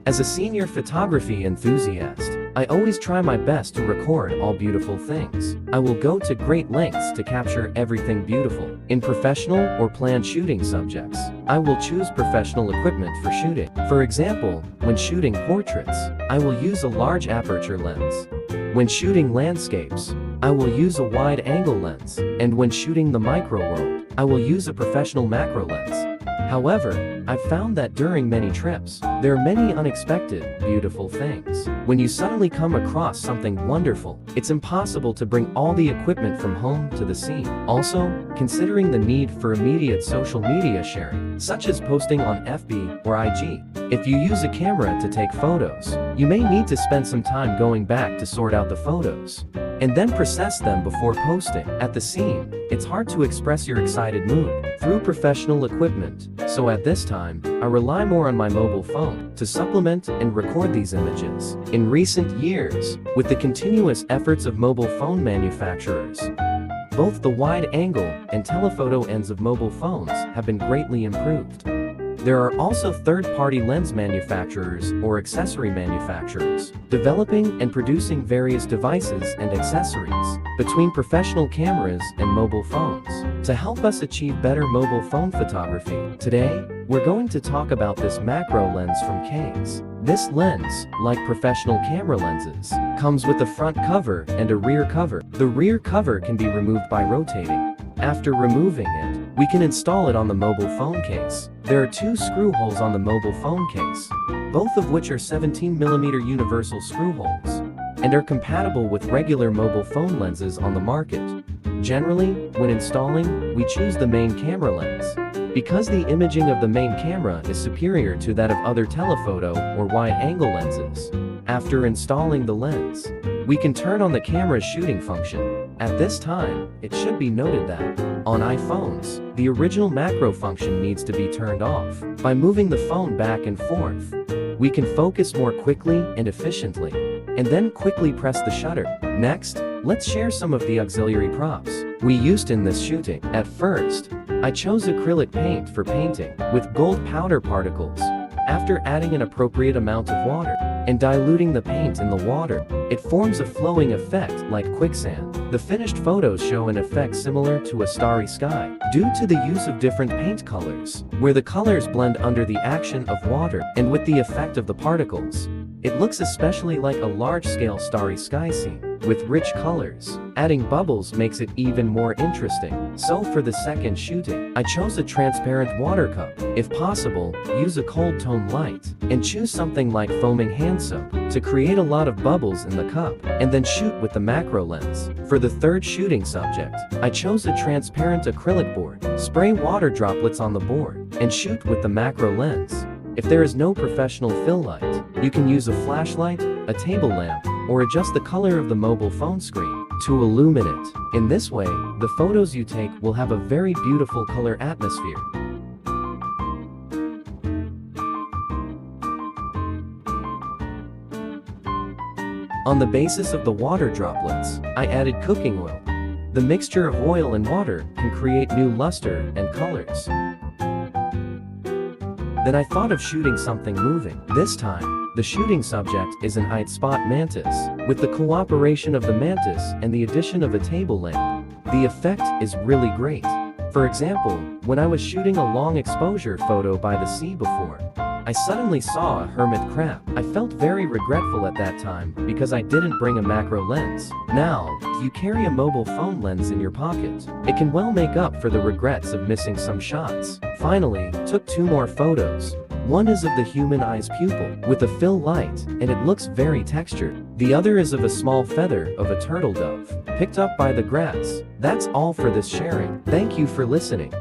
As a senior photography enthusiast, I always try my best to record all beautiful things. I will go to great lengths to capture everything beautiful. In professional or planned shooting subjects, I will choose professional equipment for shooting. For example, when shooting portraits, I will use a large aperture lens. When shooting landscapes, I will use a wide-angle lens. And when shooting the micro world, I will use a professional macro lens. However, I've found that during many trips, there are many unexpected, beautiful things. When you suddenly come across something wonderful, it's impossible to bring all the equipment from home to the scene. Also, considering the need for immediate social media sharing, such as posting on FB or IG, if you use a camera to take photos, you may need to spend some time going back to sort out the photos and then process them before posting. At the scene, it's hard to express your excited mood through professional equipment, so at this time, I rely more on my mobile phone to supplement and record these images. In recent years, with the continuous efforts of mobile phone manufacturers, both the wide-angle and telephoto ends of mobile phones have been greatly improved. There are also third-party lens manufacturers or accessory manufacturers, developing and producing various devices and accessories between professional cameras and mobile phones to help us achieve better mobile phone photography. Today, we're going to talk about this macro lens from Kase. This lens, like professional camera lenses, comes with a front cover and a rear cover. The rear cover can be removed by rotating. After removing it, we can install it on the mobile phone case. There are two screw holes on the mobile phone case, both of which are 17mm universal screw holes, and are compatible with regular mobile phone lenses on the market. Generally, when installing, we choose the main camera lens, because the imaging of the main camera is superior to that of other telephoto or wide-angle lenses. After installing the lens, we can turn on the camera's shooting function. At this time, it should be noted that, on iPhones, the original macro function needs to be turned off. By moving the phone back and forth, we can focus more quickly and efficiently, and then quickly press the shutter. Next, let's share some of the auxiliary props we used in this shooting. At first, I chose acrylic paint for painting, with gold powder particles. After adding an appropriate amount of water and diluting the paint in the water, it forms a flowing effect like quicksand. The finished photos show an effect similar to a starry sky, due to the use of different paint colors, where the colors blend under the action of water and with the effect of the particles. It looks especially like a large-scale starry sky scene, with rich colors. Adding bubbles makes it even more interesting. So for the second shooting, I chose a transparent water cup. If possible, use a cold tone light, and choose something like foaming hand soap to create a lot of bubbles in the cup, and then shoot with the macro lens. For the third shooting subject, I chose a transparent acrylic board. Spray water droplets on the board, and shoot with the macro lens. If there is no professional fill light, you can use a flashlight, a table lamp, or adjust the color of the mobile phone screen to illumine it. In this way, the photos you take will have a very beautiful color atmosphere. On the basis of the water droplets, I added cooking oil. The mixture of oil and water can create new luster and colors. Then I thought of shooting something moving. This time, the shooting subject is an eyed spot mantis. With the cooperation of the mantis and the addition of a table lamp, the effect is really great. For example, when I was shooting a long exposure photo by the sea before, I suddenly saw a hermit crab. I felt very regretful at that time because I didn't bring a macro lens. Now, if you carry a mobile phone lens in your pocket, it can well make up for the regrets of missing some shots. Finally, took two more photos. One is of the human eye's pupil, with a fill light, and it looks very textured. The other is of a small feather of a turtle dove, picked up by the grass. That's all for this sharing. Thank you for listening.